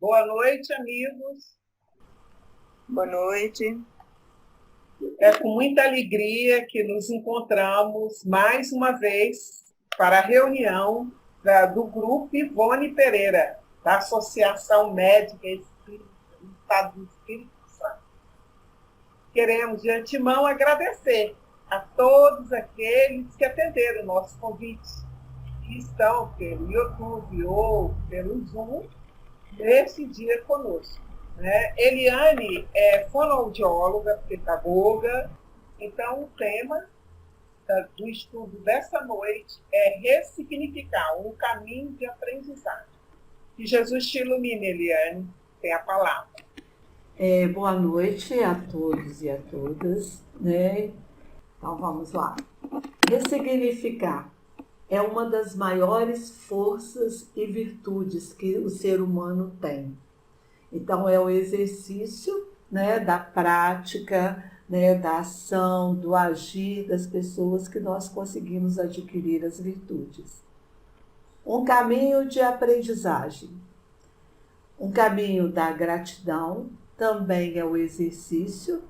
Boa noite, amigos. Boa noite. É com muita alegria que nos encontramos mais uma vez para a reunião do Grupo Ivone Pereira, da Associação Médica Espírita do Estado do Espírito Santo. Queremos, de antemão, agradecer a todos aqueles que atenderam o nosso convite, que estão pelo YouTube ou pelo Zoom, nesse dia conosco. Né? Eliane é fonoaudióloga, pedagoga, então o tema do estudo dessa noite é ressignificar um caminho de aprendizagem. Que Jesus te ilumine, Eliane, tem a palavra. Boa noite a todos e a todas, né? Então vamos lá. Ressignificar é uma das maiores forças e virtudes que o ser humano tem. Então é o exercício, né, da prática, né, da ação, do agir das pessoas que nós conseguimos adquirir as virtudes. Um caminho de aprendizagem. Um caminho da gratidão também é o exercício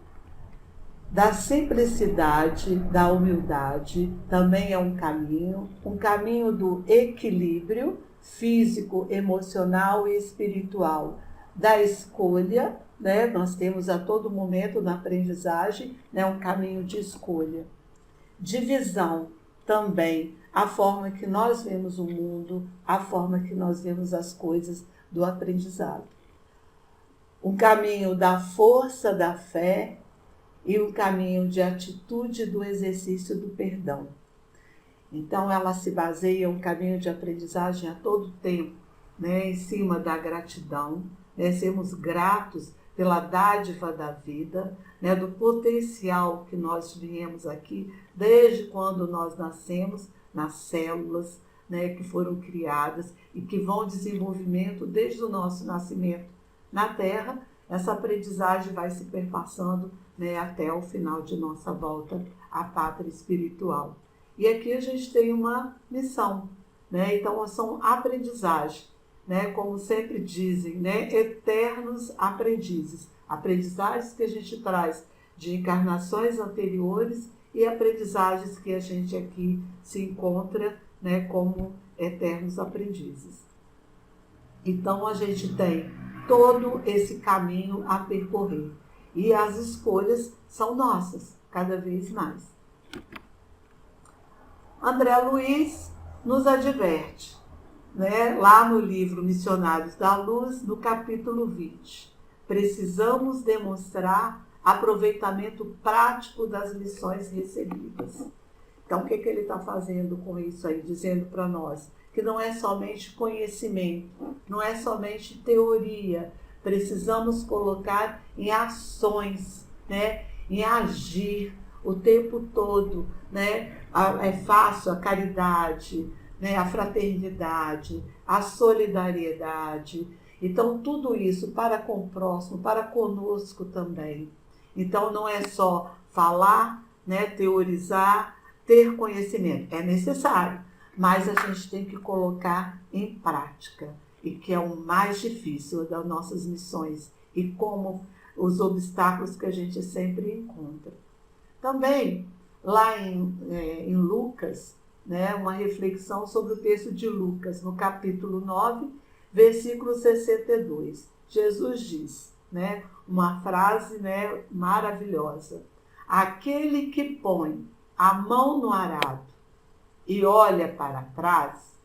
da simplicidade, da humildade, também é um caminho do equilíbrio físico, emocional e espiritual, da escolha, né? Nós temos a todo momento na aprendizagem, né, um caminho de escolha. De visão também, a forma que nós vemos o mundo, a forma que nós vemos as coisas do aprendizado. Um caminho da força da fé e um caminho de atitude do exercício do perdão. Então, ela se baseia um caminho de aprendizagem a todo tempo, né, em cima da gratidão, né, sermos gratos pela dádiva da vida, né, do potencial que nós viemos aqui, desde quando nós nascemos, nas células, né, que foram criadas e que vão em desenvolvimento desde o nosso nascimento na Terra. Essa aprendizagem vai se perpassando, né, até o final de nossa volta à pátria espiritual. E aqui a gente tem uma missão, né? Então são aprendizagem, né? Como sempre dizem, né? Eternos aprendizes. Aprendizagens que a gente traz de encarnações anteriores e aprendizagens que a gente aqui se encontra, né, como eternos aprendizes. Então a gente tem todo esse caminho a percorrer. E as escolhas são nossas, cada vez mais. André Luiz nos adverte, né, lá no livro Missionários da Luz, no capítulo 20. Precisamos demonstrar aproveitamento prático das lições recebidas. Então, o que ele está fazendo com isso aí? Dizendo para nós que não é somente conhecimento, não é somente teoria. Precisamos colocar em ações, né, em agir o tempo todo, né? É fácil a caridade, né, a fraternidade, a solidariedade. Então, tudo isso para com o próximo, para conosco também. Então, não é só falar, né, teorizar, ter conhecimento. É necessário, mas a gente tem que colocar em prática, e que é o mais difícil das nossas missões, e como os obstáculos que a gente sempre encontra. Também, lá em Lucas, né, uma reflexão sobre o texto de Lucas, no capítulo 9, versículo 62. Jesus diz, né, uma frase, né, maravilhosa: aquele que põe a mão no arado e olha para trás,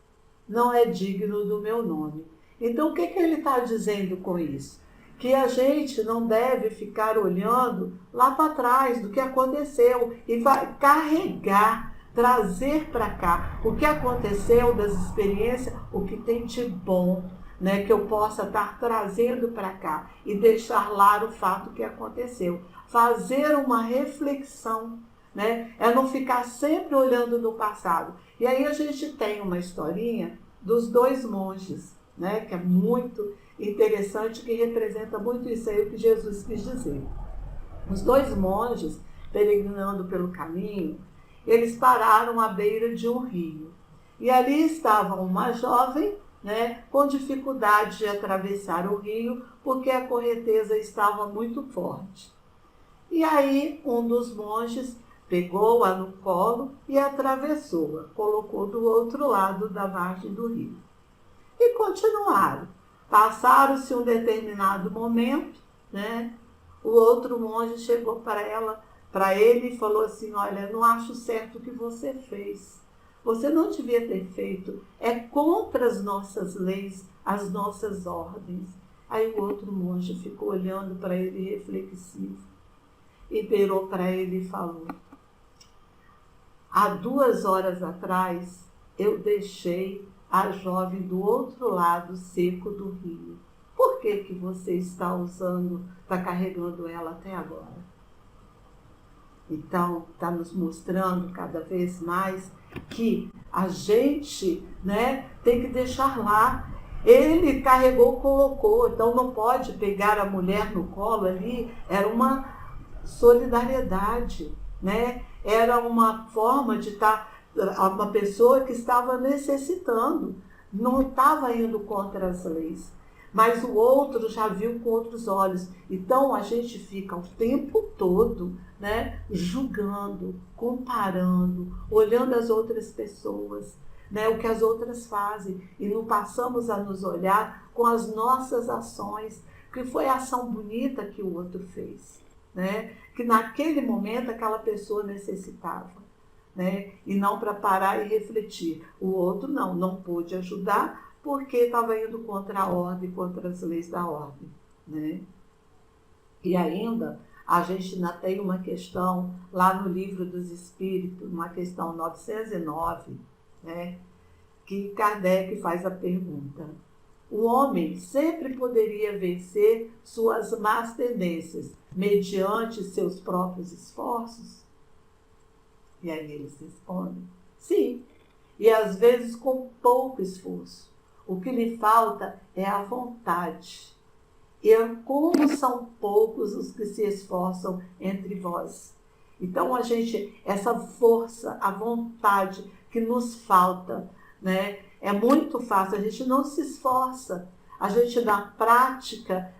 não é digno do meu nome. Então, o que ele está dizendo com isso? Que a gente não deve ficar olhando lá para trás do que aconteceu e vai carregar, trazer para cá o que aconteceu, das experiências, o que tem de bom, né, que eu possa estar trazendo para cá e deixar lá o fato que aconteceu. Fazer uma reflexão, né, é não ficar sempre olhando no passado. E aí a gente tem uma historinha dos dois monges, né, que é muito interessante, que representa muito isso aí que Jesus quis dizer. Os dois monges, peregrinando pelo caminho, eles pararam à beira de um rio. E ali estava uma jovem né, com dificuldade de atravessar o rio, porque a correnteza estava muito forte. E aí um dos monges pegou-a no colo e atravessou-a, colocou do outro lado da margem do rio. E continuaram. Passaram-se um determinado momento, né? O outro monge chegou para ele e falou assim: olha, não acho certo o que você fez. Você não devia ter feito. É contra as nossas leis, as nossas ordens. Aí o outro monge ficou olhando para ele reflexivo e virou para ele e falou: há 2 horas atrás eu deixei a jovem do outro lado seco do rio. Por que você está carregando ela até agora? Então, está nos mostrando cada vez mais que a gente, né, tem que deixar lá. Ele carregou, colocou, então não pode pegar a mulher no colo ali. Era uma solidariedade, né? Era uma forma de estar, uma pessoa que estava necessitando, não estava indo contra as leis. Mas o outro já viu com outros olhos. Então a gente fica o tempo todo, né, julgando, comparando, olhando as outras pessoas, né, o que as outras fazem, e não passamos a nos olhar com as nossas ações, que foi a ação bonita que o outro fez, né, que naquele momento aquela pessoa necessitava, né, e não para parar e refletir. O outro não pôde ajudar, porque estava indo contra a ordem, contra as leis da ordem, né? E ainda, a gente ainda tem uma questão lá no Livro dos Espíritos, uma questão 909, né? Que Kardec faz a pergunta: o homem sempre poderia vencer suas más tendências mediante seus próprios esforços? E aí eles respondem: sim, e às vezes com pouco esforço. O que lhe falta é a vontade. E como são poucos os que se esforçam entre vós. Então, essa força, a vontade que nos falta, né? É muito fácil, a gente não se esforça. A gente, na prática,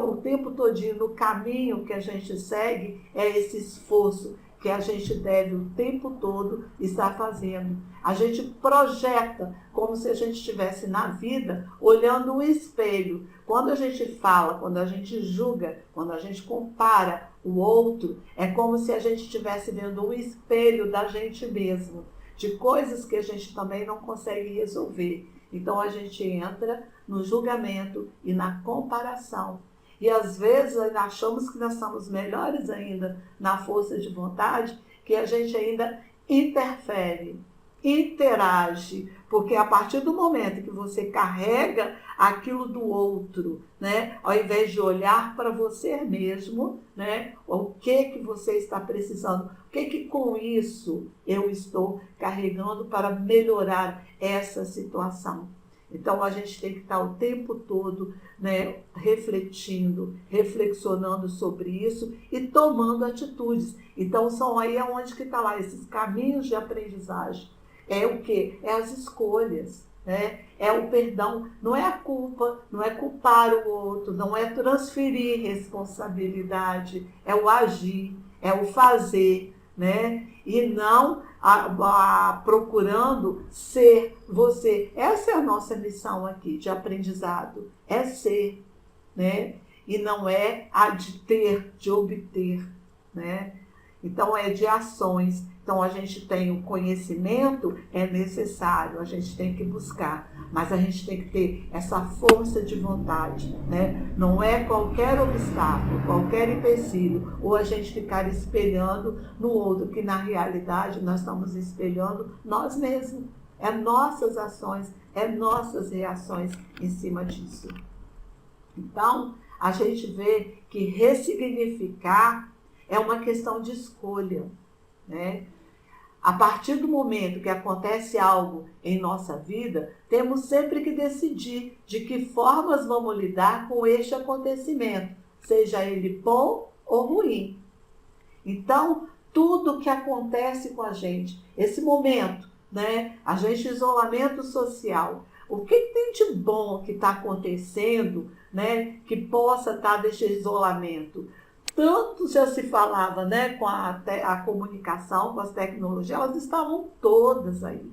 o tempo todinho, no caminho que a gente segue, é esse esforço que a gente deve o tempo todo estar fazendo. A gente projeta como se a gente estivesse na vida olhando o espelho. Quando a gente fala, quando a gente julga, quando a gente compara o outro, é como se a gente estivesse vendo um espelho da gente mesmo, de coisas que a gente também não consegue resolver. Então a gente entra no julgamento e na comparação. E às vezes achamos que nós somos melhores ainda na força de vontade, que a gente ainda interfere, interage, porque a partir do momento que você carrega aquilo do outro, né, ao invés de olhar para você mesmo, né, o que você está precisando, o que com isso eu estou carregando para melhorar essa situação. Então, a gente tem que estar o tempo todo, né, refletindo, reflexionando sobre isso e tomando atitudes. Então, são aí onde que está lá esses caminhos de aprendizagem. É o quê? É as escolhas, né? É o perdão. Não é a culpa, não é culpar o outro, não é transferir responsabilidade, é o agir, é o fazer, né? E não procurando ser você. Essa é a nossa missão aqui de aprendizado, é ser, né? E não é a de ter, de obter, né? Então é de ações. Então a gente tem o conhecimento, é necessário, a gente tem que buscar, mas a gente tem que ter essa força de vontade, né? Não é qualquer obstáculo, qualquer empecilho, ou a gente ficar espelhando no outro, que na realidade nós estamos espelhando nós mesmos. É nossas ações, é nossas reações em cima disso. Então, a gente vê que ressignificar é uma questão de escolha, né? A partir do momento que acontece algo em nossa vida, temos sempre que decidir de que formas vamos lidar com este acontecimento, seja ele bom ou ruim. Então, tudo que acontece com a gente, esse momento, né? A gente, isolamento social, O que tem de bom que está acontecendo, né, que possa estar desse isolamento? Tanto já se falava, né, com a comunicação, com as tecnologias, elas estavam todas aí,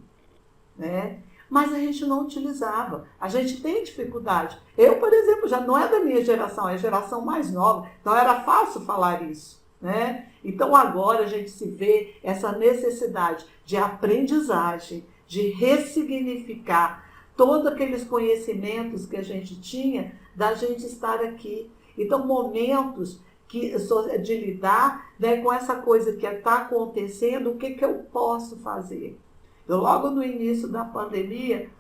né? Mas a gente não utilizava. A gente tem dificuldade. Eu, por exemplo, já não é da minha geração, é a geração mais nova. Então era fácil falar isso, né? Então agora a gente se vê essa necessidade de aprendizagem, de ressignificar todos aqueles conhecimentos que a gente tinha, da gente estar aqui. Então momentos de lidar, né, com essa coisa que está acontecendo, o que eu posso fazer? Eu, logo no início da pandemia,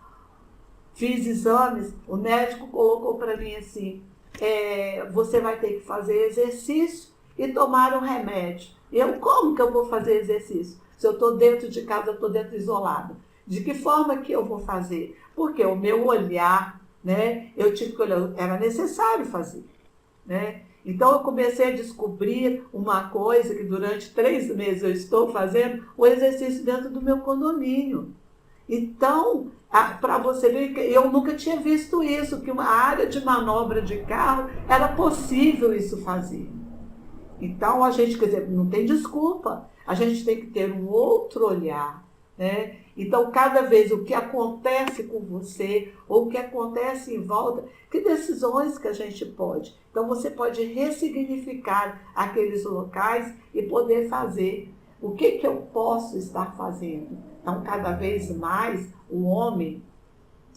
fiz exames, o médico colocou para mim assim, você vai ter que fazer exercício e tomar um remédio. Como que eu vou fazer exercício? Se eu estou dentro de casa, eu estou dentro isolado. De que forma que eu vou fazer? Porque o meu olhar, né, eu tive que olhar, era necessário fazer, né? Então eu comecei a descobrir uma coisa que durante 3 meses eu estou fazendo, o exercício dentro do meu condomínio. Então, para você ver, que eu nunca tinha visto isso, que uma área de manobra de carro era possível isso fazer. Então a gente, quer dizer, não tem desculpa, a gente tem que ter um outro olhar, né? Então, cada vez o que acontece com você, ou o que acontece em volta, que decisões que a gente pode. Então, você pode ressignificar aqueles locais e poder fazer o que eu posso estar fazendo. Então, cada vez mais, o homem,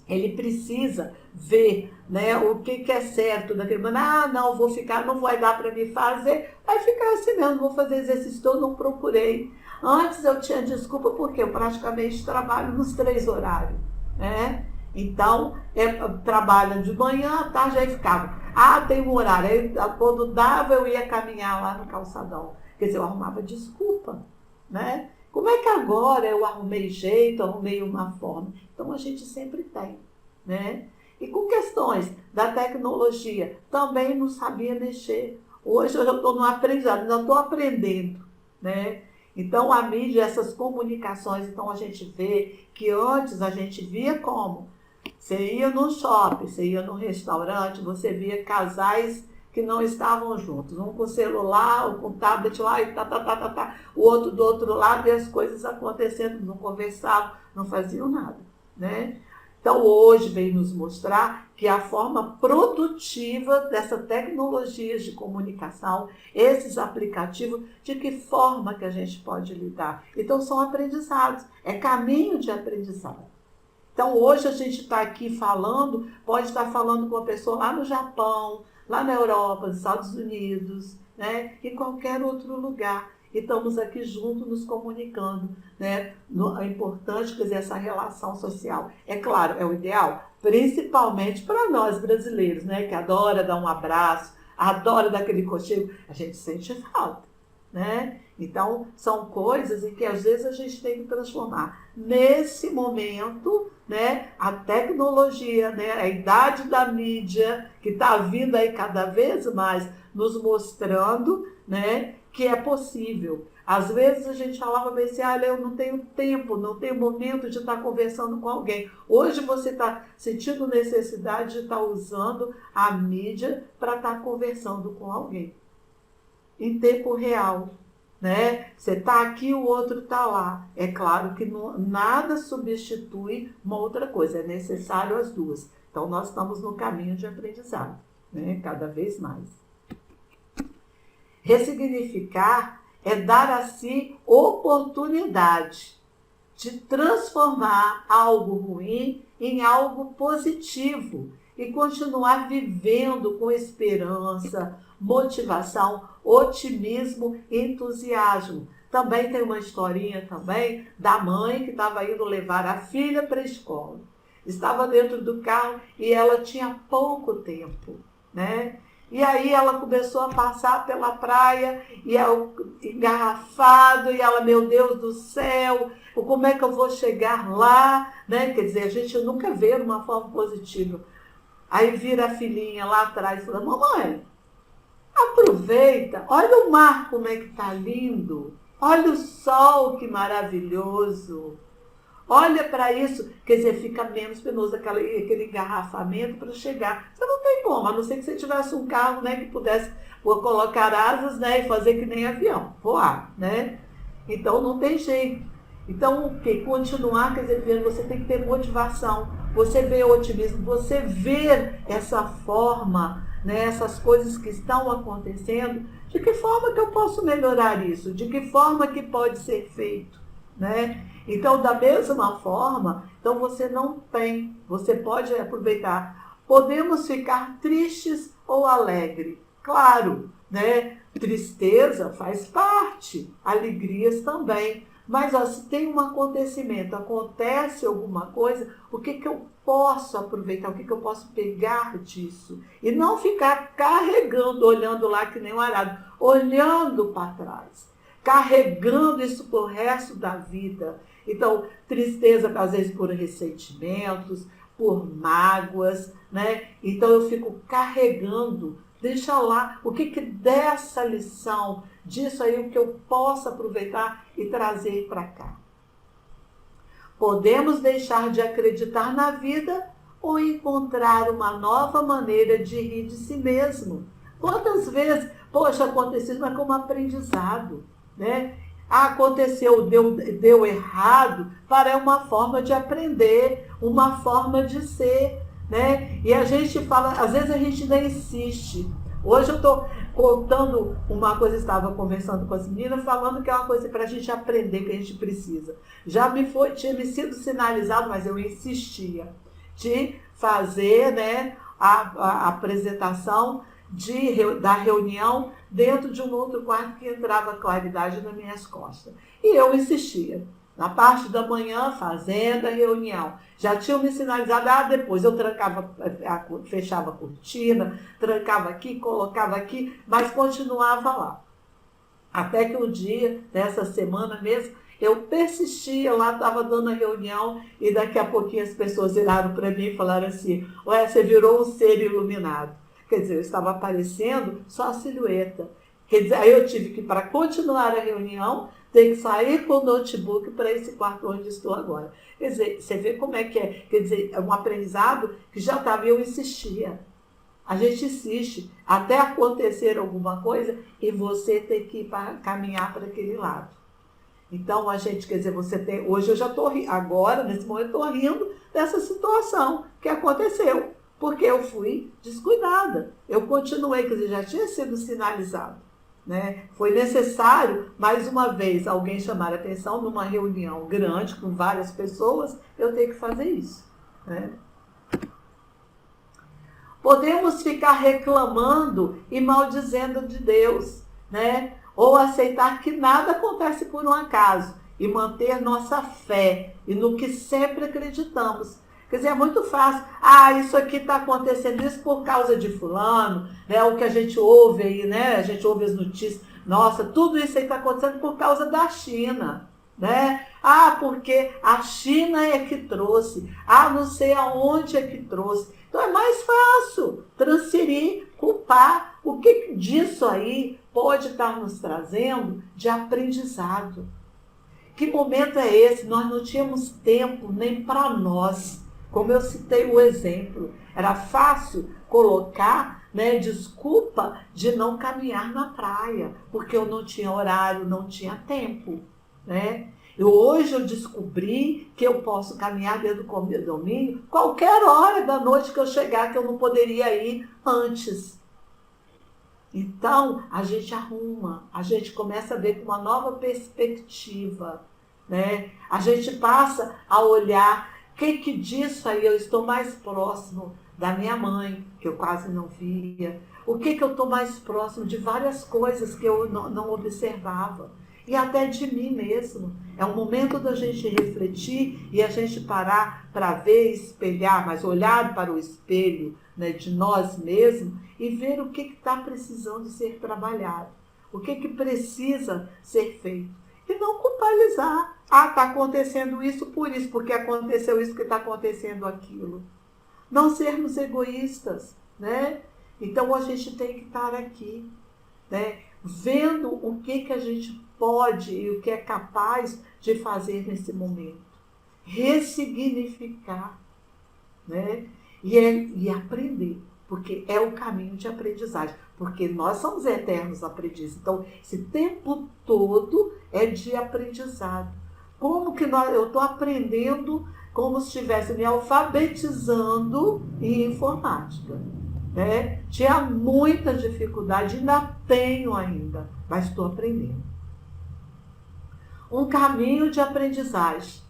ele precisa ver, né, o que é certo daquele momento. Não, vou ficar, não vai dar para me fazer, vai ficar assim mesmo, vou fazer exercício, eu não procurei. Antes eu tinha desculpa porque eu praticamente trabalho nos 3 horários, né? Então, trabalho de manhã, à tarde, aí ficava. Tem um horário. Aí, quando dava, eu ia caminhar lá no calçadão. Quer dizer, eu arrumava desculpa, né? Como é que agora eu arrumei jeito, arrumei uma forma? Então, a gente sempre tem, né? E com questões da tecnologia, também não sabia mexer. Hoje eu já estou no aprendizado, não estou aprendendo, né? Então, a mídia, essas comunicações, então a gente vê que antes a gente via como? Você ia no shopping, você ia no restaurante, você via casais que não estavam juntos. Um com celular, um com tablet lá e o outro do outro lado e as coisas acontecendo, não conversavam, não faziam nada, né? Então, hoje vem nos mostrar que a forma produtiva dessa tecnologia de comunicação, esses aplicativos, de que forma que a gente pode lidar. Então, são aprendizados, é caminho de aprendizado. Então, hoje a gente está aqui falando, pode estar falando com uma pessoa lá no Japão, lá na Europa, nos Estados Unidos, né, em qualquer outro lugar. E estamos aqui juntos nos comunicando, né? É importante, quer dizer, essa relação social. É claro, é o ideal, principalmente para nós brasileiros, né? Que adora dar um abraço, adora dar aquele conchego, a gente sente falta, né? Então, são coisas em que às vezes a gente tem que transformar. Nesse momento, né, a tecnologia, né, a idade da mídia, que está vindo aí cada vez mais, nos mostrando, né, que é possível. Às vezes a gente falava bem assim, eu não tenho tempo, não tenho momento de estar conversando com alguém. Hoje você está sentindo necessidade de estar usando a mídia para estar conversando com alguém. Em tempo real, né? Você está aqui, o outro está lá. É claro que nada substitui uma outra coisa, é necessário as duas. Então nós estamos no caminho de aprendizado, né? Cada vez mais. Ressignificar é dar a si oportunidade de transformar algo ruim em algo positivo e continuar vivendo com esperança, motivação, otimismo e entusiasmo. Também tem uma historinha também da mãe que estava indo levar a filha para a escola. Estava dentro do carro e ela tinha pouco tempo, né? E aí ela começou a passar pela praia, e engarrafado, e ela, meu Deus do céu, como é que eu vou chegar lá? Né? Quer dizer, a gente nunca vê de uma forma positiva. Aí vira a filhinha lá atrás e fala, mamãe, aproveita, olha o mar como é que está lindo, olha o sol que maravilhoso, olha para isso, quer dizer, fica menos penoso aquele engarrafamento para chegar. Você não tem como, a não ser que você tivesse um carro, né, que pudesse colocar asas, né, e fazer que nem avião, voar, né? Então não tem jeito. Então, o que? Continuar, quer dizer, você tem que ter motivação, você vê o otimismo, você vê essa forma, né, essas coisas que estão acontecendo, de que forma que eu posso melhorar isso? De que forma que pode ser feito? Né? Então, da mesma forma, então você não tem, você pode aproveitar. Podemos ficar tristes ou alegres. Claro, né? Tristeza faz parte, alegrias também. Mas ó, se tem um acontecimento, acontece alguma coisa, o que eu posso aproveitar, o que eu posso pegar disso? E não ficar carregando, olhando lá que nem um arado, olhando para trás, carregando isso pro resto da vida. Então, tristeza, às vezes, por ressentimentos, por mágoas, né? Então, eu fico carregando. Deixa lá, o que dessa lição, disso aí, o que eu posso aproveitar e trazer para cá. Podemos deixar de acreditar na vida ou encontrar uma nova maneira de rir de si mesmo. Quantas vezes, poxa, aconteceu, mas como aprendizado, né? Aconteceu, deu errado, para uma forma de aprender, uma forma de ser, né? E a gente fala, às vezes a gente ainda insiste. Hoje eu estou contando uma coisa, estava conversando com as meninas, falando que é uma coisa para a gente aprender, que a gente precisa. Tinha me sido sinalizado, mas eu insistia, de fazer, né, a apresentação da reunião dentro de um outro quarto que entrava claridade nas minhas costas. E eu insistia. Na parte da manhã, fazendo a reunião. Já tinham me sinalizado, depois eu fechava a cortina, trancava aqui, colocava aqui, mas continuava lá. Até que um dia, nessa semana mesmo, eu persistia lá, estava dando a reunião, e daqui a pouquinho as pessoas viraram para mim e falaram assim, ué, você virou um ser iluminado. Quer dizer, eu estava aparecendo só a silhueta. Quer dizer, aí eu tive que, para continuar a reunião, ter que sair com o notebook para esse quarto onde estou agora. Quer dizer, você vê como é que é. Quer dizer, é um aprendizado que já estava, eu insistia. A gente insiste até acontecer alguma coisa e você tem que caminhar para aquele lado. Então, a gente, quer dizer, você tem... Hoje eu já estou rindo, agora, nesse momento, estou rindo dessa situação que aconteceu. Porque eu fui descuidada. Eu continuei, quer dizer, já tinha sido sinalizado. Né? Foi necessário, mais uma vez, alguém chamar a atenção numa reunião grande, com várias pessoas, eu tenho que fazer isso. Né? Podemos ficar reclamando e maldizendo de Deus, né? Ou aceitar que nada acontece por um acaso e manter nossa fé e no que sempre acreditamos. Quer dizer, é muito fácil. Isso aqui está acontecendo, isso por causa de fulano, né? O que a gente ouve aí, né? A gente ouve as notícias. Nossa, tudo isso aí está acontecendo por causa da China, né? Porque a China é que trouxe. Não sei aonde é que trouxe. Então é mais fácil transferir, culpar. O que disso aí pode estar nos trazendo de aprendizado? Que momento é esse? Nós não tínhamos tempo nem para nós. Como eu citei o exemplo, era fácil colocar, né, desculpa de não caminhar na praia, porque eu não tinha horário, não tinha tempo. Né? Hoje eu descobri que eu posso caminhar dentro do condomínio qualquer hora da noite que eu chegar, que eu não poderia ir antes. Então, a gente arruma, a gente começa a ver com uma nova perspectiva. Né? A gente passa a olhar... O que disso aí eu estou mais próximo da minha mãe, que eu quase não via? O que eu estou mais próximo de várias coisas que eu não observava? E até de mim mesmo. É um momento da gente refletir e a gente parar para ver, espelhar, mas olhar para o espelho, né, de nós mesmos e ver o que está precisando ser trabalhado. O que precisa ser feito. E não culpabilizar. Está acontecendo isso por isso, porque aconteceu isso, que está acontecendo aquilo. Não sermos egoístas, né? Então a gente tem que estar aqui, né? Vendo o que a gente pode e o que é capaz de fazer nesse momento. ressignificar, né? E aprender, porque é o caminho de aprendizagem, porque nós somos eternos aprendizes. Então, esse tempo todo é de aprendizado. Como que eu estou aprendendo como se estivesse me alfabetizando em informática, né? Tinha muita dificuldade, ainda tenho ainda, mas estou aprendendo. Um caminho de aprendizagem.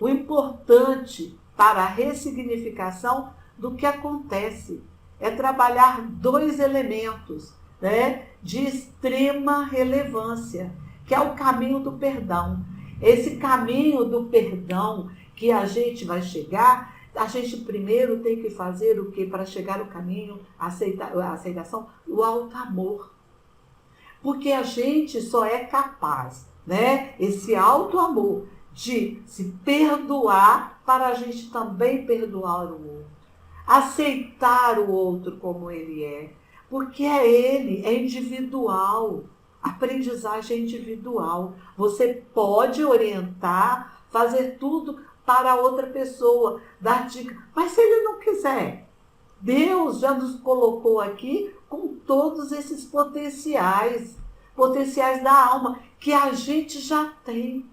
O importante para a ressignificação do que acontece é trabalhar dois elementos, né, de extrema relevância, que é o caminho do perdão. Esse caminho do perdão que a gente vai chegar, a gente primeiro tem que fazer o que para chegar no caminho, a aceitação, o alto amor. Porque a gente só é capaz, né, esse alto amor, de se perdoar para a gente também perdoar o outro. Aceitar o outro como ele é. Porque é ele, é individual. A aprendizagem é individual. Você pode orientar, fazer tudo para a outra pessoa, dar dica. Mas se ele não quiser, Deus já nos colocou aqui com todos esses potenciais da alma, que a gente já tem,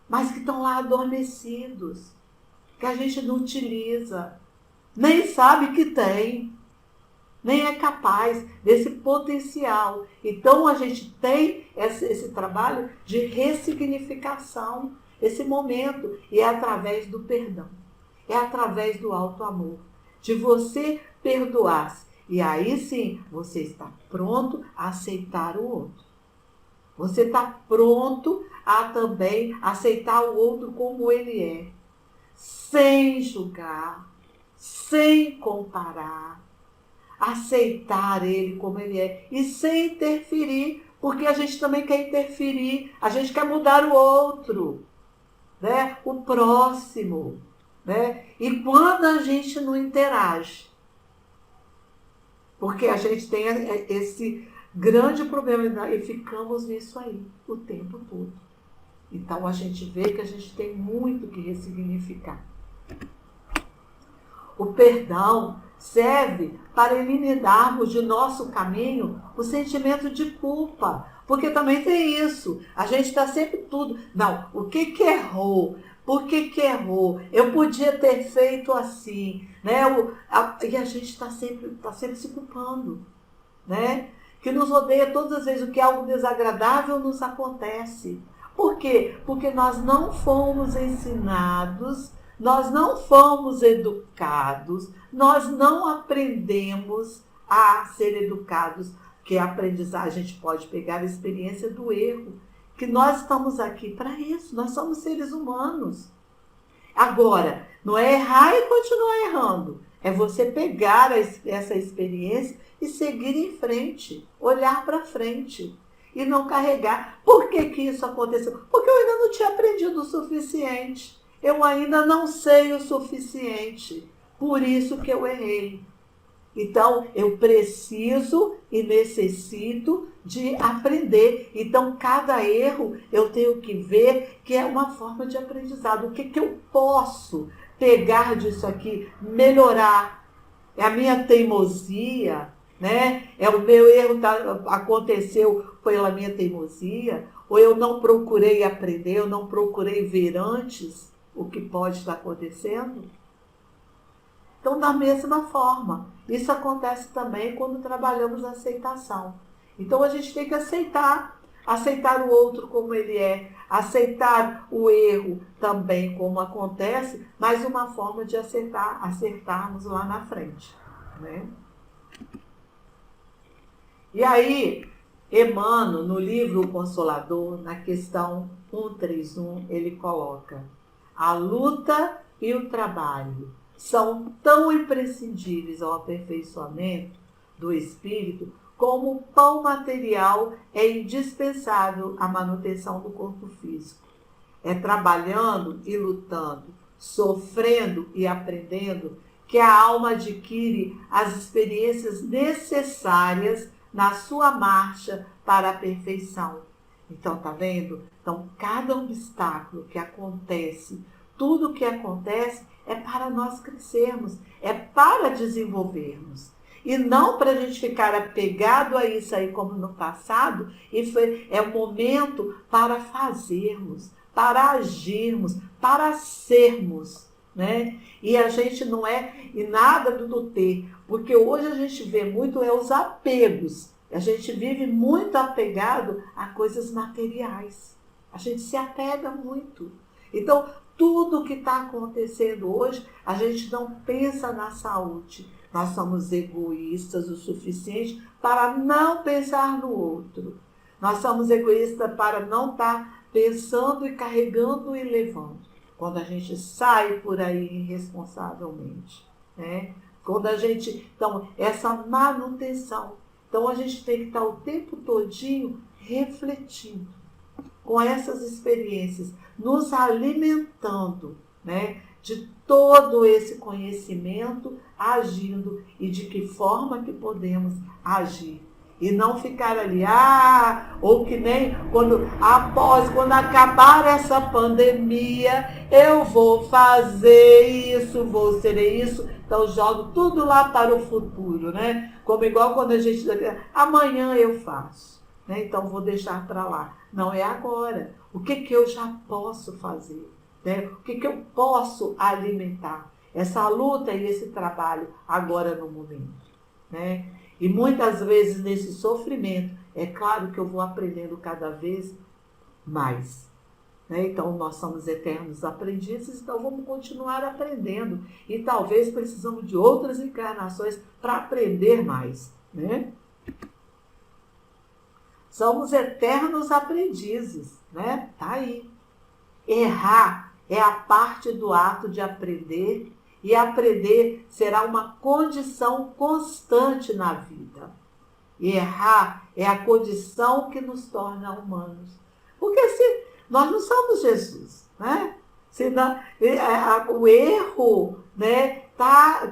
mas que estão lá adormecidos, que a gente não utiliza, nem sabe que tem, nem é capaz desse potencial. Então a gente tem esse trabalho de ressignificação, esse momento, e é através do perdão, é através do alto amor, de você perdoar-se. E aí sim, você está pronto a aceitar o outro. Você está pronto a também aceitar o outro como ele é, sem julgar, sem comparar, aceitar ele como ele é e sem interferir, porque a gente também quer interferir, a gente quer mudar o outro, né? O próximo, né? E quando a gente não interage, porque a gente tem esse grande problema e ficamos nisso aí o tempo todo. Então a gente vê que a gente tem muito que ressignificar. O perdão serve para eliminarmos de nosso caminho o sentimento de culpa. Porque também tem isso. A gente está sempre tudo. Não, o que errou? Por que errou? Eu podia ter feito assim. Né? E a gente está sempre se culpando. Né? Que nos odeia todas as vezes o que é algo desagradável nos acontece. Por quê? Porque nós não fomos ensinados, nós não fomos educados, nós não aprendemos a ser educados, que a aprendizagem, a gente pode pegar a experiência do erro, que nós estamos aqui para isso, nós somos seres humanos. Agora, não é errar e continuar errando, é você pegar essa experiência e seguir em frente, olhar para frente e não carregar. Por que isso aconteceu? Porque eu ainda não tinha aprendido o suficiente. Eu ainda não sei o suficiente. Por isso que eu errei. Então, eu preciso e necessito de aprender. Então, cada erro eu tenho que ver que é uma forma de aprendizado. O que eu posso pegar disso aqui, melhorar? É a minha teimosia, né? É o meu erro aconteceu pela minha teimosia, ou eu não procurei aprender, eu não procurei ver antes o que pode estar acontecendo. Então, da mesma forma, isso acontece também quando trabalhamos a aceitação. Então, a gente tem que aceitar o outro como ele é, aceitar o erro também como acontece, mas uma forma de acertarmos lá na frente, né? E aí, Emmanuel, no livro O Consolador, na questão 131, ele coloca: a luta e o trabalho são tão imprescindíveis ao aperfeiçoamento do espírito como o pão material é indispensável à manutenção do corpo físico. É trabalhando e lutando, sofrendo e aprendendo que a alma adquire as experiências necessárias na sua marcha para a perfeição. Então, tá vendo? Então, cada obstáculo que acontece tudo que acontece é para nós crescermos, é para desenvolvermos. E não para a gente ficar apegado a isso aí como no passado, é um momento para fazermos, para agirmos, para sermos. Né? E a gente não é e nada do ter, porque hoje a gente vê muito os apegos. A gente vive muito apegado a coisas materiais. A gente se apega muito. Então, tudo que está acontecendo hoje, a gente não pensa na saúde. Nós somos egoístas o suficiente para não pensar no outro. Nós somos egoístas para não estar pensando e carregando e levando. Quando a gente sai por aí irresponsavelmente, né? Quando a gente... Então, essa manutenção. Então, a gente tem que estar o tempo todinho refletindo com essas experiências, nos alimentando, né, de todo esse conhecimento, agindo e de que forma que podemos agir. E não ficar ali, ou que nem quando acabar essa pandemia, eu vou fazer isso, vou ser isso. Então, jogo tudo lá para o futuro, né? Como igual quando a gente diz, amanhã eu faço, né? Então, vou deixar para lá. Não, é agora. O que eu já posso fazer? Né? O que eu posso alimentar? Essa luta e esse trabalho agora no momento, né? E muitas vezes nesse sofrimento, é claro que eu vou aprendendo cada vez mais. Né? Então, nós somos eternos aprendizes, então vamos continuar aprendendo. E talvez precisamos de outras encarnações para aprender mais. Né? Somos eternos aprendizes. Né? Tá aí. Errar é a parte do ato de aprender. E aprender será uma condição constante na vida. E errar é a condição que nos torna humanos. Porque se nós não somos Jesus, né? O erro, né,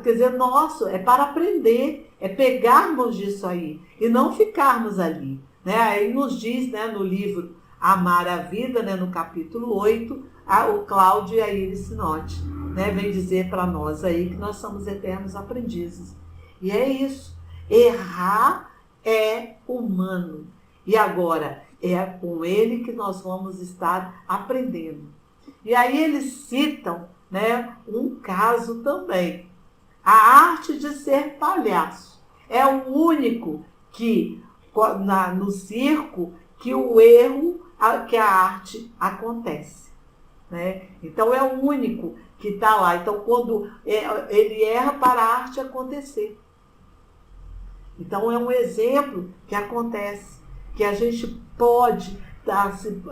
quer dizer, nosso, é para aprender, é pegarmos disso aí e não ficarmos ali. Né? Aí nos diz, né, no livro Amar a Vida, né, no capítulo 8, o Cláudio e a Iris Sinotti, né, vem dizer para nós aí que nós somos eternos aprendizes. E é isso. Errar é humano. E agora, é com ele que nós vamos estar aprendendo. E aí eles citam, né, um caso também. A arte de ser palhaço. É o único que, no circo, que o erro, que a arte acontece. Né? Então é o único que está lá. Então quando ele erra para a arte acontecer. Então é um exemplo que acontece, que a gente pode estar se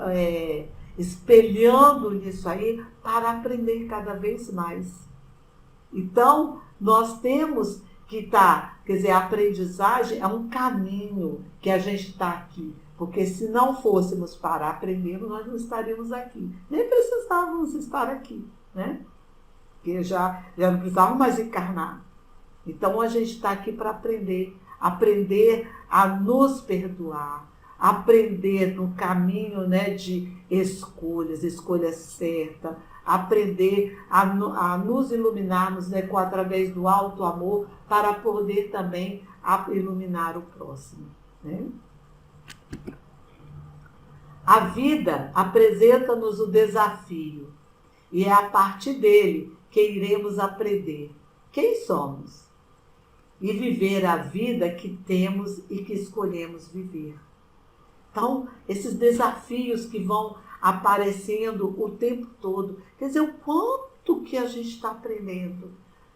espelhando nisso aí para aprender cada vez mais. Então nós temos que estar, quer dizer, a aprendizagem é um caminho que a gente está aqui. Porque se não fôssemos para aprender, nós não estaríamos aqui. Nem precisávamos estar aqui, né? Porque já não precisávamos mais encarnar. Então a gente está aqui para aprender. Aprender a nos perdoar. Aprender no caminho, né, de escolha certa. Aprender a nos iluminarmos, né, através do alto amor para poder também iluminar o próximo. Né? A vida apresenta-nos o desafio e é a partir dele que iremos aprender quem somos e viver a vida que temos e que escolhemos viver. Então, esses desafios que vão aparecendo o tempo todo, quer dizer, o quanto que a gente está aprendendo.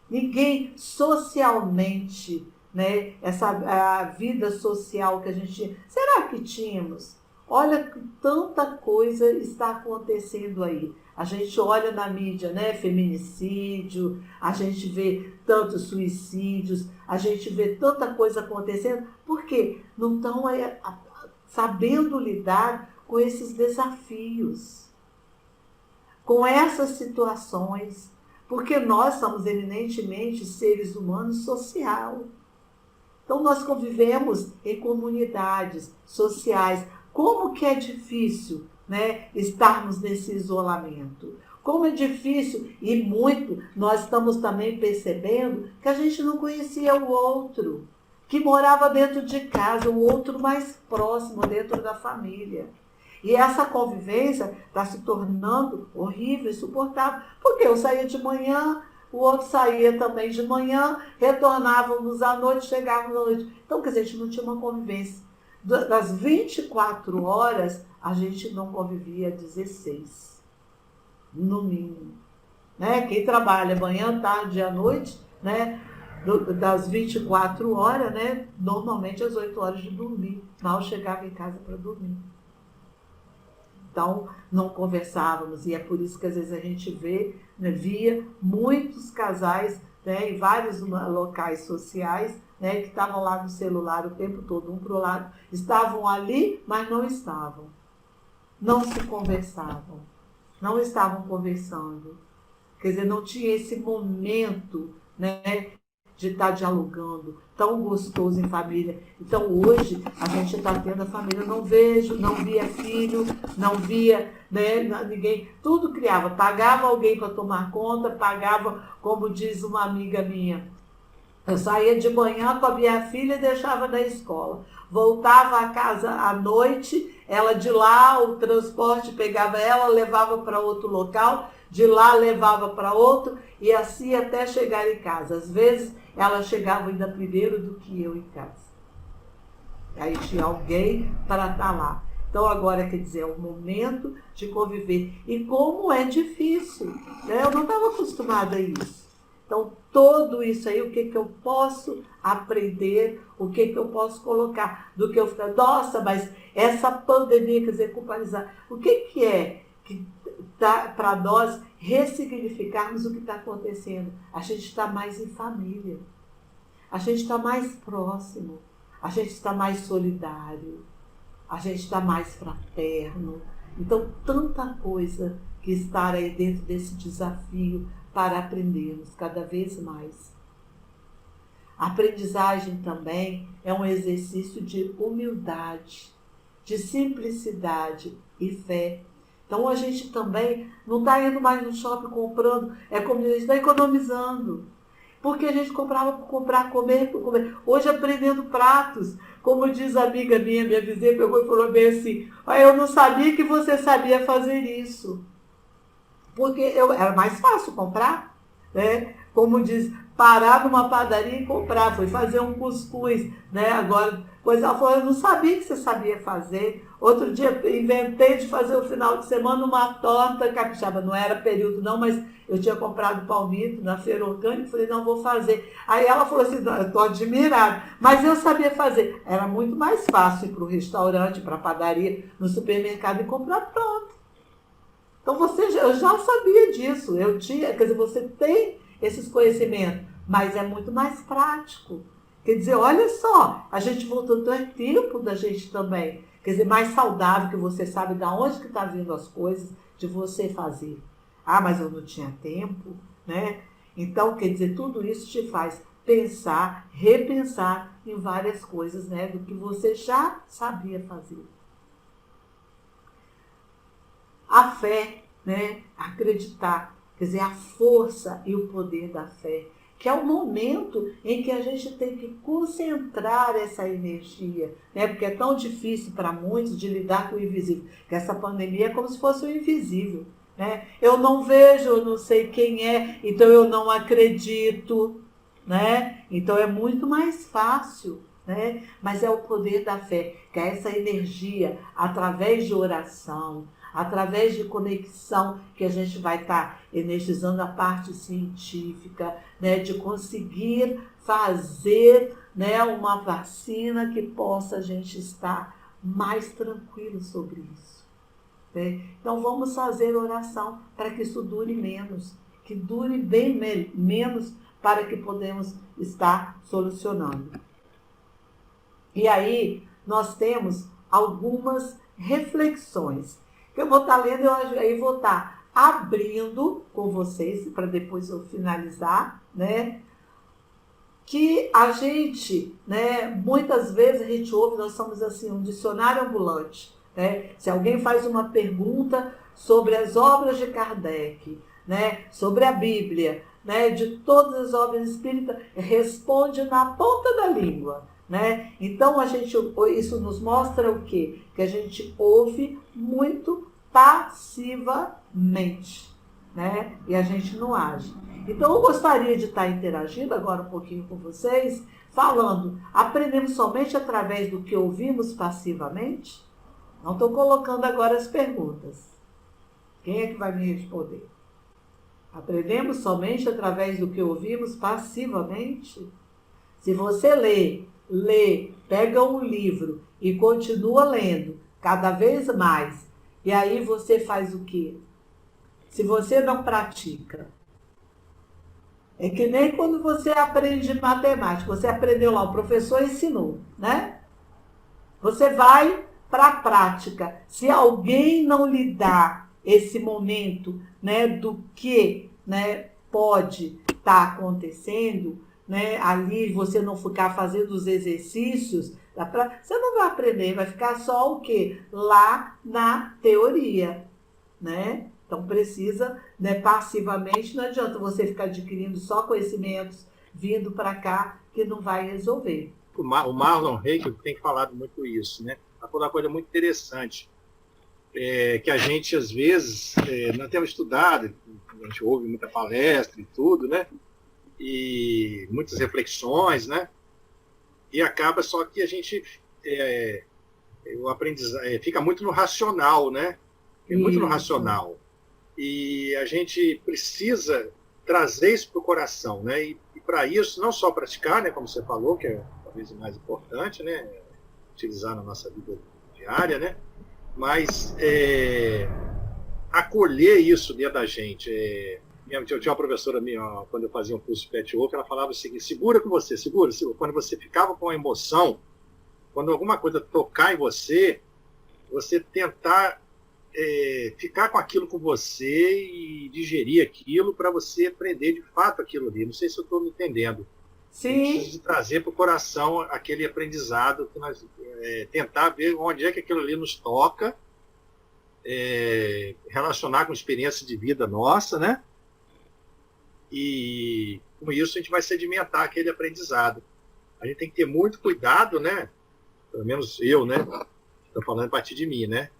Ninguém socialmente, né, a vida social que a gente... Será que tínhamos? Olha que tanta coisa está acontecendo aí. A gente olha na mídia, né, feminicídio, a gente vê tantos suicídios, a gente vê tanta coisa acontecendo, porque não estão sabendo lidar com esses desafios, com essas situações, porque nós somos eminentemente seres humanos social. Então nós convivemos em comunidades sociais. Como que é difícil, né, estarmos nesse isolamento? Como é difícil e muito, nós estamos também percebendo que a gente não conhecia o outro, que morava dentro de casa, o outro mais próximo, dentro da família. E essa convivência está se tornando horrível, insuportável, porque eu saía de manhã, o outro saía também de manhã, retornávamos à noite, chegávamos à noite. Então, quer dizer, a gente não tinha uma convivência. Das 24 horas, a gente não convivia 16, no mínimo. Né? Quem trabalha manhã, tarde e à noite, né? Das 24 horas, né? Normalmente às 8 horas de dormir. Mal chegava em casa para dormir. Então, não conversávamos, e é por isso que às vezes a gente via muitos casais, né, em vários locais sociais, né, que estavam lá no celular o tempo todo, um para o lado, estavam ali, mas não estavam. Não se conversavam, não estavam conversando. Quer dizer, não tinha esse momento, né, de estar dialogando, tão gostoso em família. Então, hoje, a gente está tendo a família, não via filho, não via, né, ninguém, tudo criava, pagava alguém para tomar conta, pagava, como diz uma amiga minha, eu saía de manhã com a minha filha e deixava na escola. Voltava a casa à noite, ela de lá, o transporte pegava ela, levava para outro local, de lá levava para outro, e assim até chegar em casa. Às vezes, ela chegava ainda primeiro do que eu em casa. Aí tinha alguém para estar lá. Então, agora, quer dizer, é o momento de conviver. E como é difícil, né? Eu não estava acostumada a isso. Então, tudo isso aí, o que eu posso aprender, o que eu posso colocar, do que eu ficar, nossa, mas essa pandemia, quer dizer, culpabilizar, o que é que dá para nós ressignificarmos o que está acontecendo? A gente está mais em família, a gente está mais próximo, a gente está mais solidário, a gente está mais fraterno. Então, tanta coisa que está aí dentro desse desafio para aprendermos cada vez mais. A aprendizagem também é um exercício de humildade, de simplicidade e fé. Então, a gente também não está indo mais no shopping comprando, é como a gente está economizando. Porque a gente comprava por comprar, comer por comer. Hoje, aprendendo pratos. Como diz a amiga minha vizinha, pegou e falou bem assim, eu não sabia que você sabia fazer isso. Porque era mais fácil comprar, né? Como diz, parar numa padaria e comprar, foi fazer um cuscuz, né? Agora, pois ela falou, eu não sabia que você sabia fazer. Outro dia inventei de fazer no final de semana uma torta capixaba, não era período não, mas eu tinha comprado palmito na feira orgânica, falei, não, vou fazer. Aí ela falou assim, não, eu estou admirada, mas eu sabia fazer. Era muito mais fácil ir para o restaurante, para a padaria, no supermercado e comprar pronto. Então, eu já sabia disso, eu tinha, quer dizer, você tem esses conhecimentos, mas é muito mais prático. Quer dizer, olha só, a gente voltou, então é tempo da gente também, quer dizer, mais saudável, que você sabe de onde que está vindo as coisas, de você fazer. Ah, mas eu não tinha tempo, né? Então, quer dizer, tudo isso te faz pensar, repensar em várias coisas, né, do que você já sabia fazer. A fé, né? Acreditar, quer dizer, a força e o poder da fé, que é o momento em que a gente tem que concentrar essa energia, né? Porque é tão difícil para muitos de lidar com o invisível, que essa pandemia é como se fosse o invisível, né? Eu não vejo, eu não sei quem é, então eu não acredito, né? Então é muito mais fácil, né? Mas é o poder da fé, que é essa energia através de oração, através de conexão, que a gente vai estar energizando a parte científica, né, de conseguir fazer, né, uma vacina que possa a gente estar mais tranquilo sobre isso. Né? Então, vamos fazer oração para que isso dure menos, que dure bem menos, para que podemos estar solucionando. E aí, nós temos algumas reflexões. Eu vou estar lendo, aí vou estar abrindo com vocês, para depois eu finalizar, né? Que a gente, né, muitas vezes a gente ouve, nós somos assim, um dicionário ambulante, né? Se alguém faz uma pergunta, sobre as obras de Kardec, né, sobre a Bíblia, né, de todas as obras espíritas, responde na ponta da língua. Né? Então, isso nos mostra o quê? Que a gente ouve muito passivamente, né? E a gente não age. Então, eu gostaria de estar interagindo agora um pouquinho com vocês, falando, aprendemos somente através do que ouvimos passivamente? Não estou colocando agora as perguntas. Quem é que vai me responder? Aprendemos somente através do que ouvimos passivamente? Se você lê, pega um livro e continua lendo cada vez mais, e aí você faz o quê? Se você não pratica, é que nem quando você aprende matemática, você aprendeu lá, o professor ensinou, né? Você vai para a prática. Se alguém não lhe dá esse momento, né, do que, né, pode estar acontecendo, né, ali você não ficar fazendo os exercícios, você não vai aprender, vai ficar só o quê? Lá na teoria, né? Então precisa, né, passivamente, não adianta você ficar adquirindo só conhecimentos, vindo para cá, que não vai resolver. O Marlon Reiki tem falado muito isso, né? Está falando uma coisa muito interessante, que a gente, às vezes, nós temos estudado, a gente ouve muita palestra e tudo, né? E muitas reflexões, né? E acaba só que a gente o aprendizado fica muito no racional, né? Muito no racional. E a gente precisa trazer isso para o coração, né? E para isso, não só praticar, né? Como você falou, que é talvez o mais importante, né? Utilizar na nossa vida diária, né? Mas acolher isso dentro da gente. Eu tinha uma professora minha, quando eu fazia um curso de Pet Work, ela falava o seguinte: segura com você, segura. Quando você ficava com a emoção, quando alguma coisa tocar em você, você tentar ficar com aquilo com você e digerir aquilo para você aprender de fato aquilo ali. Não sei se eu estou me entendendo. Sim. Preciso trazer para o coração aquele aprendizado, que nós tentar ver onde é que aquilo ali nos toca, relacionar com a experiência de vida nossa, né? E com isso a gente vai sedimentar aquele aprendizado. A gente tem que ter muito cuidado, né? Pelo menos eu, né? Estou falando a partir de mim, né?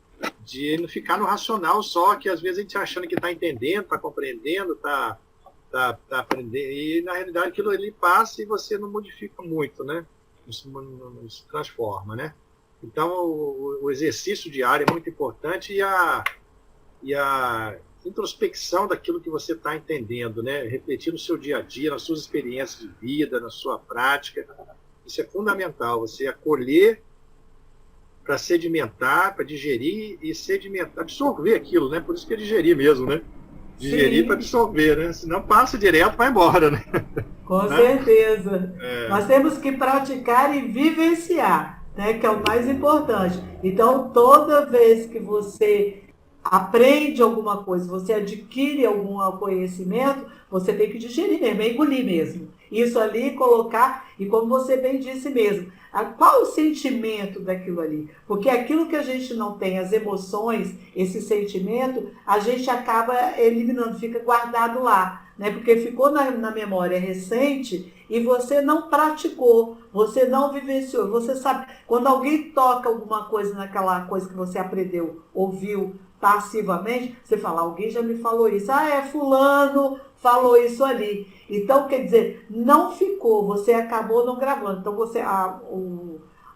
De não ficar no racional só, que às vezes a gente achando que está entendendo, está compreendendo, está aprendendo, e na realidade aquilo ali passa e você não modifica muito, né? Não se transforma, né? Então o exercício diário é muito importante e a introspecção daquilo que você está entendendo, né? Refletir no seu dia a dia, nas suas experiências de vida, na sua prática. Isso é fundamental, você acolher para sedimentar, para digerir e sedimentar, absorver aquilo, né? Por isso que é digerir mesmo, né? Digerir para absorver, né? Senão passa direto, vai embora, né? Com certeza. Nós temos que praticar e vivenciar, né? Que é o mais importante. Então, toda vez que você aprende alguma coisa, você adquire algum conhecimento, você tem que digerir mesmo, engolir mesmo. Isso ali, colocar, e como você bem disse mesmo, qual o sentimento daquilo ali? Porque aquilo que a gente não tem, as emoções, esse sentimento, a gente acaba eliminando, fica guardado lá, né? Porque ficou na memória recente e você não praticou, você não vivenciou. Você sabe, quando alguém toca alguma coisa naquela coisa que você aprendeu, ouviu passivamente, você fala, alguém já me falou isso. Fulano falou isso ali. Então, quer dizer, não ficou, você acabou não gravando. Então,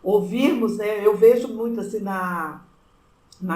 ouvirmos, né, eu vejo muito assim na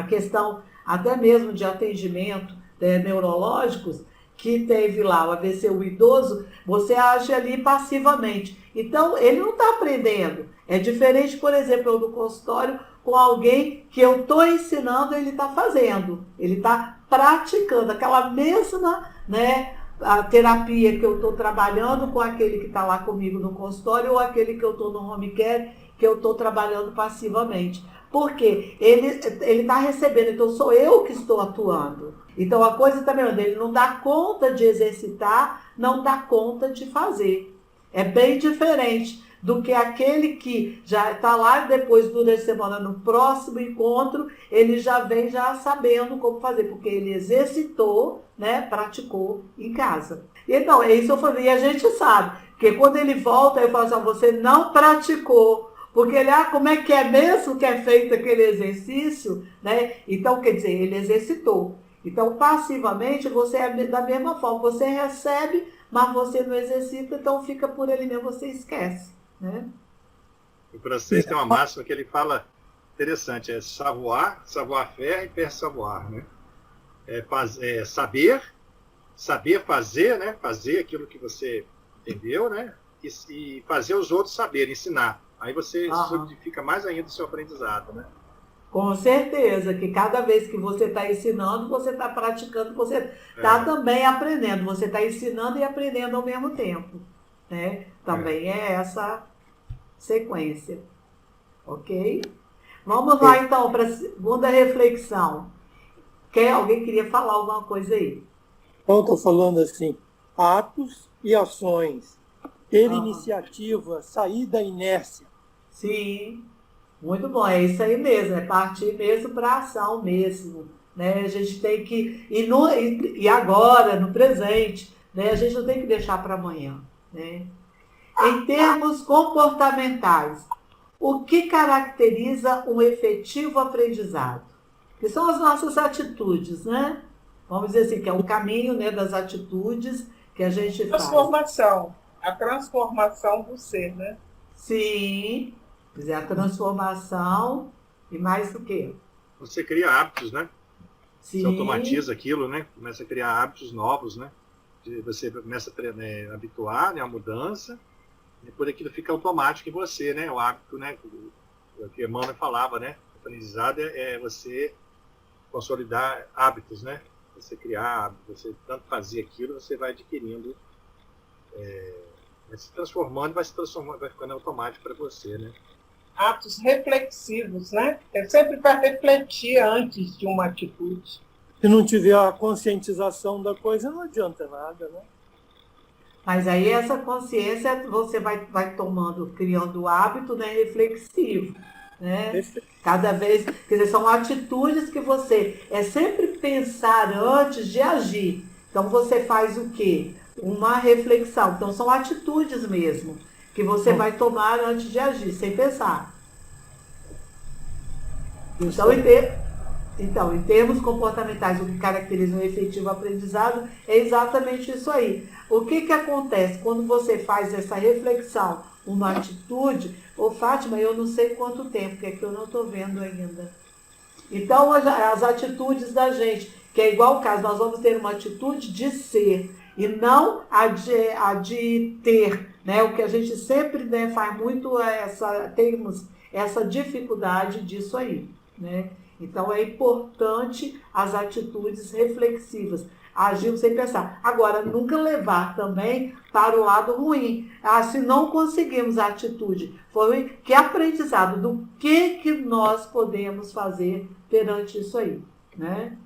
questão até mesmo de atendimento neurológicos, que teve lá o AVC, o idoso, você age ali passivamente. Então, ele não está aprendendo. É diferente, por exemplo, eu no consultório, com alguém que eu estou ensinando, ele está fazendo. Ele está praticando aquela mesma, né, a terapia que eu estou trabalhando com aquele que está lá comigo no consultório ou aquele que eu estou no home care, que eu estou trabalhando passivamente. Porque ele está recebendo, então sou eu que estou atuando. Então a coisa também, ele não dá conta de exercitar, não dá conta de fazer. É bem diferente do que aquele que já está lá depois, durante a semana, no próximo encontro, ele já vem já sabendo como fazer, porque ele exercitou, né, praticou em casa. Então, é isso que eu falei, e a gente sabe, porque quando ele volta, eu falo assim, você não praticou, porque ele, como é que é mesmo que é feito aquele exercício, né? Então, quer dizer, ele exercitou. Então, passivamente, você é da mesma forma, você recebe, mas você não exercita, então fica por ele mesmo, você esquece, né? O francês tem uma máxima que ele fala interessante, é savoir, savoir-faire e faire savoir, né? Saber fazer, né? Fazer aquilo que você entendeu, né? E fazer os outros saberem, ensinar. Aí você solidifica mais ainda o seu aprendizado, né? Com certeza, que cada vez que você está ensinando, você está praticando, você está também aprendendo. Você está ensinando e aprendendo ao mesmo tempo, né? Também é essa sequência. Ok? Vamos lá, então, para a segunda reflexão. Alguém queria falar alguma coisa aí? Então, estou falando assim, atos e ações, ter iniciativa, sair da inércia. Sim, muito bom, é isso aí mesmo, é partir mesmo para a ação mesmo, né? A gente tem que, e agora, no presente, né? A gente não tem que deixar para amanhã, né? Em termos comportamentais, o que caracteriza um efetivo aprendizado? Que são as nossas atitudes, né? Vamos dizer assim, que é o caminho, né, das atitudes que a gente faz. A transformação do ser, né? Sim, a transformação e mais o quê? Você cria hábitos, né? Sim. Você automatiza aquilo, né? Começa a criar hábitos novos, né? Você começa a habituar, né, a mudança, e depois aquilo fica automático em você, né? O hábito, né? O que Emmanuel falava, né? O aprendizado é você consolidar hábitos, né? Você criar hábitos, você tanto fazer aquilo, você vai adquirindo, vai se transformando, vai ficando automático para você, né? Atos reflexivos, né? É sempre para refletir antes de uma atitude. Se não tiver a conscientização da coisa, não adianta nada, né? Mas aí essa consciência você vai tomando, criando o hábito, né, reflexivo, né? Cada vez, quer dizer, são atitudes que você sempre pensar antes de agir. Então você faz o quê? Uma reflexão. Então são atitudes mesmo que você vai tomar antes de agir, sem pensar. Então, em termos comportamentais, o que caracteriza um efetivo aprendizado é exatamente isso aí. O que acontece quando você faz essa reflexão, uma atitude? Ô, Fátima, eu não sei quanto tempo, que é que eu não estou vendo ainda. Então, as atitudes da gente, que é igual o caso, nós vamos ter uma atitude de ser e não a de ter, né? O que a gente sempre, né, faz muito, temos essa dificuldade disso aí, né? Então, é importante as atitudes reflexivas, agir sem pensar. Agora, nunca levar também para o lado ruim. Se não conseguimos a atitude, que aprendizado do que nós podemos fazer perante isso aí, né?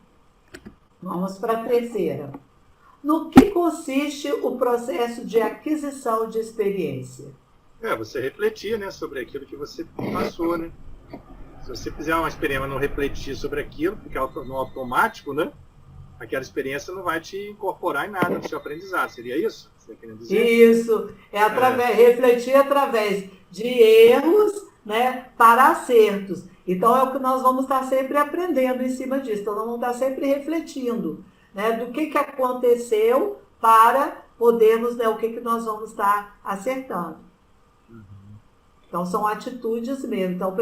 Vamos para a terceira. No que consiste o processo de aquisição de experiência? Você refletir, né, sobre aquilo que você passou, né? Se você fizer uma experiência e não refletir sobre aquilo, ficar no automático, né? Aquela experiência não vai te incorporar em nada no seu aprendizado. Seria isso que você está querendo dizer? Isso. Refletir através de erros, né, para acertos. Então, é o que nós vamos estar sempre aprendendo em cima disso. Então, nós vamos estar sempre refletindo, né, do que aconteceu para podermos, né, o que nós vamos estar acertando. Então, são atitudes mesmo. Então,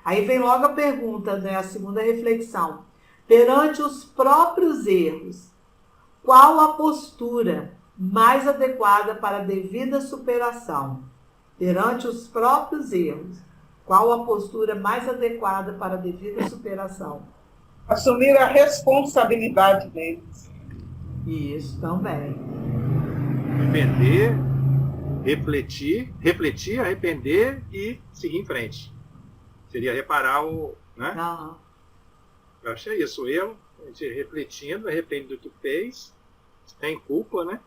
aí vem logo a pergunta, né, a segunda reflexão. Perante os próprios erros, qual a postura mais adequada para a devida superação? Perante os próprios erros, qual a postura mais adequada para a devida superação? Assumir a responsabilidade deles. Isso também. Arrepender, refletir, arrepender e seguir em frente. Seria reparar o... né? Eu achei isso, o erro, a gente refletindo, arrepende do que fez, tem culpa, né?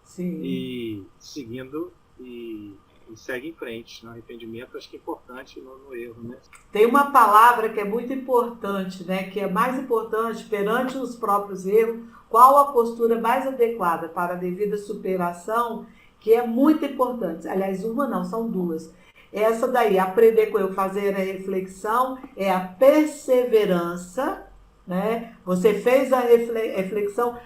Sim. e seguindo e segue em frente. No arrependimento, acho que é importante no erro, né? Tem uma palavra que é muito importante, né? Que é mais importante perante os próprios erros, qual a postura mais adequada para a devida superação, que é muito importante. Aliás, uma não, são duas. Essa daí, aprender com eu, fazer a reflexão, é a perseverança, né? Você fez a reflexão,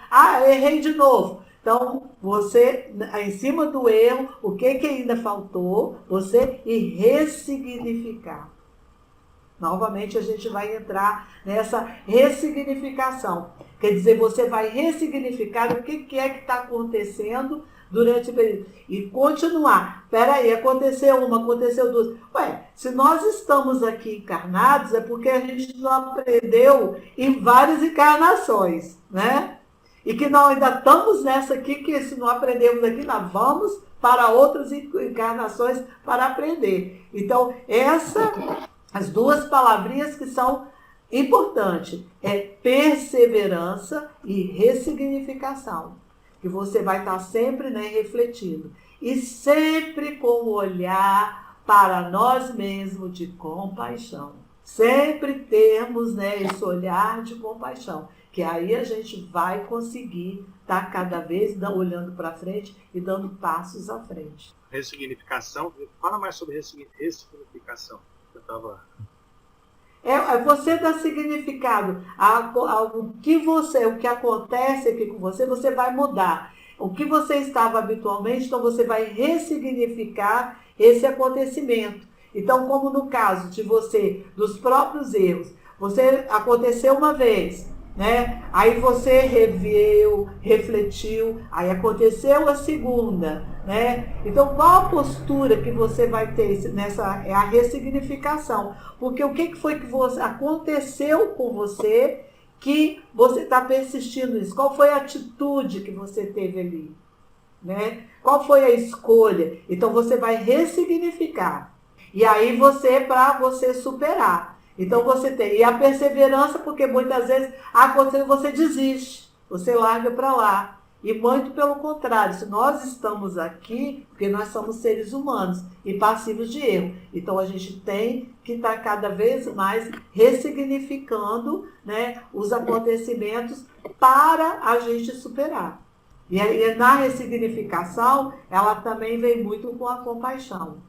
errei de novo. Então, você, em cima do erro, o que ainda faltou, você ir ressignificar. Novamente, a gente vai entrar nessa ressignificação. Quer dizer, você vai ressignificar o que é que está acontecendo durante o período. E continuar. Peraí, aconteceu uma, aconteceu duas. Se nós estamos aqui encarnados, é porque a gente não aprendeu em várias encarnações, né? E que nós ainda estamos nessa aqui, que se não aprendemos aqui, nós vamos para outras encarnações para aprender. Então, as duas palavrinhas que são importantes é perseverança e ressignificação. Que você vai estar sempre, né, refletindo. E sempre com o olhar para nós mesmos de compaixão. Sempre termos, né, esse olhar de compaixão. Que aí a gente vai conseguir estar cada vez olhando para frente e dando passos à frente. Ressignificação, fala mais sobre ressignificação. Eu estava... Você dá significado ao o que acontece aqui com você, você vai mudar. O que você estava habitualmente, então você vai ressignificar esse acontecimento. Então, como no caso de você, dos próprios erros, você aconteceu uma vez, né? Aí você reviu, refletiu, aí aconteceu a segunda, né? Então, qual a postura que você vai ter nessa? É a ressignificação. Porque o que foi que aconteceu com você que você está persistindo nisso? Qual foi a atitude que você teve ali? Né? Qual foi a escolha? Então, você vai ressignificar. E aí, para você superar. Então, você tem. E a perseverança, porque muitas vezes acontece, você desiste. Você larga para lá. E muito pelo contrário, se nós estamos aqui, porque nós somos seres humanos e passivos de erro. Então, a gente tem que estar cada vez mais ressignificando, né, os acontecimentos para a gente superar. E na ressignificação, ela também vem muito com a compaixão,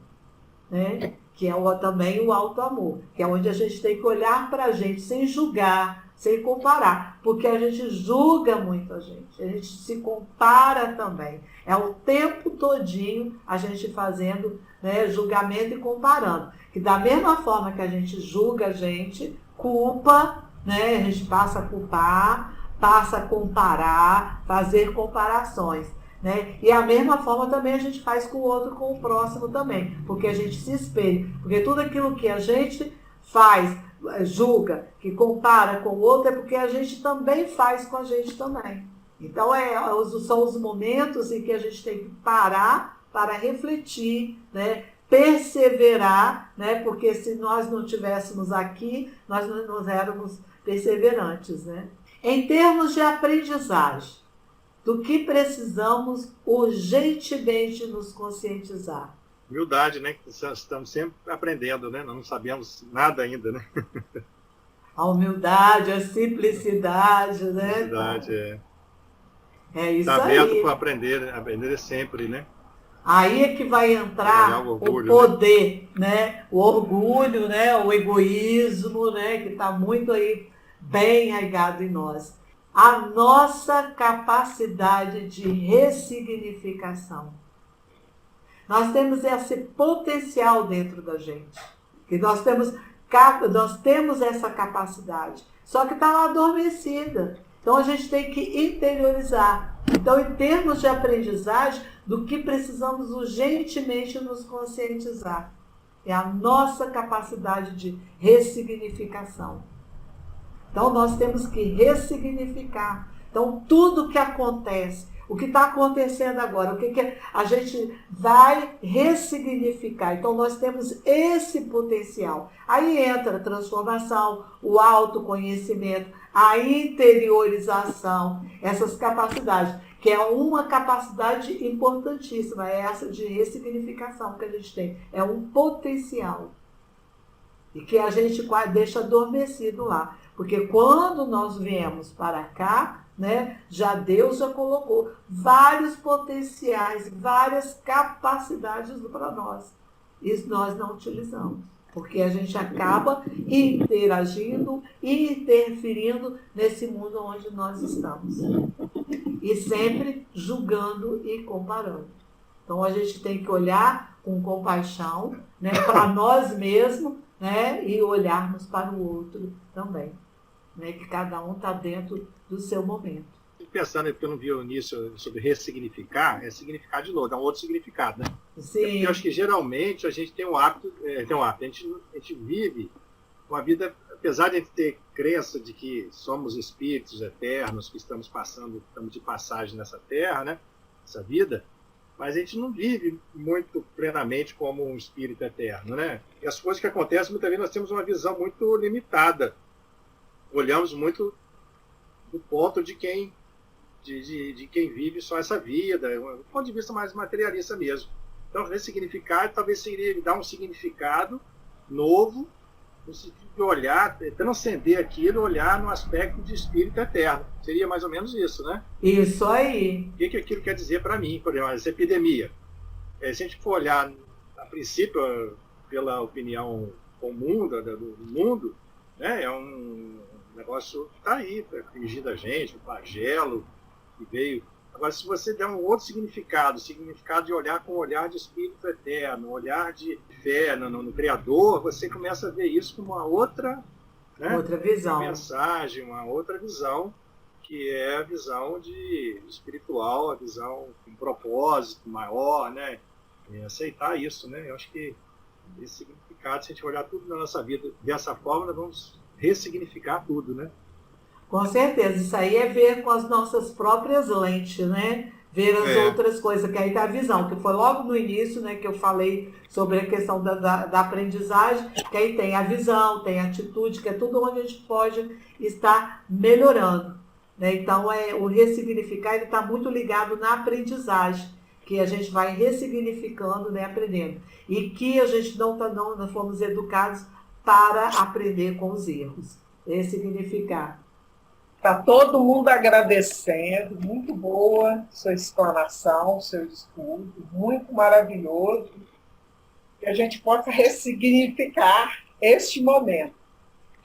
né? Que é também o auto-amor, que é onde a gente tem que olhar para a gente sem julgar, sem comparar, porque a gente julga muito a gente se compara também. É o tempo todinho a gente fazendo, né, julgamento e comparando. Que da mesma forma que a gente julga a gente, culpa, né, a gente passa a culpar, passa a comparar, fazer comparações. Né? E a mesma forma também a gente faz com o outro, com o próximo também, porque a gente se espelha, porque tudo aquilo que a gente faz, julga, que compara com o outro, é porque a gente também faz com a gente também. Então são os momentos em que a gente tem que parar para refletir, né? Perseverar, né? Porque se nós não estivéssemos aqui, nós não éramos perseverantes. Né? Em termos de aprendizagem, do que precisamos urgentemente nos conscientizar. Humildade, né? Estamos sempre aprendendo, né? Nós não sabemos nada ainda, né? A humildade, a simplicidade, né? Simplicidade, É isso aí. Está aberto para aprender, né? Aprender sempre, né? Aí é que vai entrar orgulho, o poder, né? O orgulho, né? O egoísmo, né? Que está muito aí bem arraigado em nós. A nossa capacidade de ressignificação. Nós temos esse potencial dentro da gente. Que nós temos essa capacidade. Só que está lá adormecida. Então a gente tem que interiorizar. Então, em termos de aprendizagem, do que precisamos urgentemente nos conscientizar. É a nossa capacidade de ressignificação. Então, nós temos que ressignificar. Então, tudo que acontece, o que está acontecendo agora, o que a gente vai ressignificar. Então, nós temos esse potencial. Aí entra a transformação, o autoconhecimento, a interiorização, essas capacidades. que é uma capacidade importantíssima, é essa de ressignificação que a gente tem. É um potencial. E que a gente deixa adormecido lá. Porque quando nós viemos para cá, né, Deus já colocou vários potenciais, várias capacidades para nós. Isso nós não utilizamos. Porque a gente acaba interagindo e interferindo nesse mundo onde nós estamos. E sempre julgando e comparando. Então a gente tem que olhar com compaixão, né, para nós mesmos, né, e olharmos para o outro também. Né, que cada um está dentro do seu momento. Pensando, porque eu não vi o início sobre ressignificar, é significar de novo, dá um outro significado, né? Sim. Eu acho que geralmente a gente tem um hábito, a gente vive uma vida, apesar de a gente ter crença de que somos espíritos eternos, que estamos de passagem nessa terra, né? Essa vida, mas a gente não vive muito plenamente como um espírito eterno, né? E as coisas que acontecem, muitas vezes nós temos uma visão muito limitada. Olhamos muito do ponto de quem vive só essa vida, do ponto de vista mais materialista mesmo. Então, ressignificar talvez seria dar um significado novo, no sentido de olhar, transcender aquilo, olhar no aspecto de espírito eterno. Seria mais ou menos isso, né? Isso aí. O que aquilo quer dizer para mim, por exemplo, essa epidemia? Se a gente for olhar, a princípio, pela opinião comum do mundo, né, é um negócio que está aí, para atingir a gente, um flagelo que veio. Agora, se você der um outro significado de olhar com um olhar de espírito eterno, um olhar de fé no Criador, você começa a ver isso com uma outra, né, outra visão. Mensagem, uma outra visão, que é a visão espiritual, a visão com um propósito maior, né? E aceitar isso, né? Eu acho que esse significado, se a gente olhar tudo na nossa vida dessa forma, nós vamos ressignificar tudo, né? Com certeza, isso aí é ver com as nossas próprias lentes, né? Ver as outras coisas, que aí está a visão, que foi logo no início, né, que eu falei sobre a questão da aprendizagem, que aí tem a visão, tem a atitude, que é tudo onde a gente pode estar melhorando. Né? Então, o ressignificar está muito ligado na aprendizagem, que a gente vai ressignificando, né, aprendendo. E que a gente não fomos educados para aprender com os erros. Ressignificar. Está todo mundo agradecendo, muito boa sua explanação, seu estudo, muito maravilhoso, que a gente possa ressignificar este momento.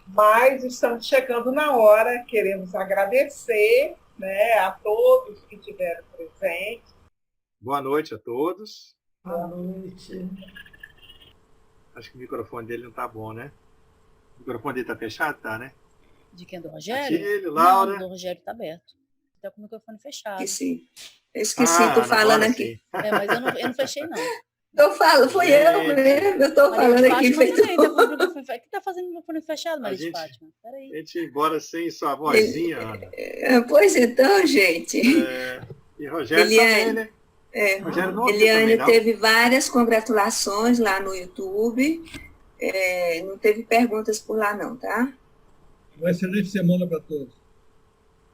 Mas estamos chegando na hora, queremos agradecer, né, a todos que estiveram presentes. Boa noite a todos. Boa noite. Acho que o microfone dele não está bom, né? O microfone dele está fechado? Tá, né? De quem? Do Rogério? Aquele, Laura. Não, do Rogério está aberto. Está com o microfone fechado. Esqueci. Eu esqueci, estou falando aqui. Mas eu não fechei, não. Eu falo, foi eu mesmo, eu estou falando aqui. O que está fazendo o microfone fechado, Maria de Fátima? Peraí. A gente ia embora sem sua vozinha, Ana. Pois então, gente. E Rogério também, né? Eliane teve várias congratulações lá no YouTube. Não teve perguntas por lá não, tá? Uma excelente semana para todos.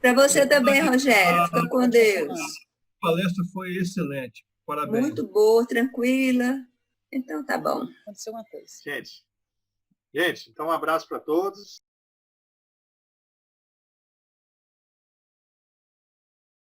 Para você também, Rogério. Fica com Deus. A palestra foi excelente. Parabéns. Muito boa, tranquila. Então tá bom. Aconteceu uma coisa. Gente, então um abraço para todos.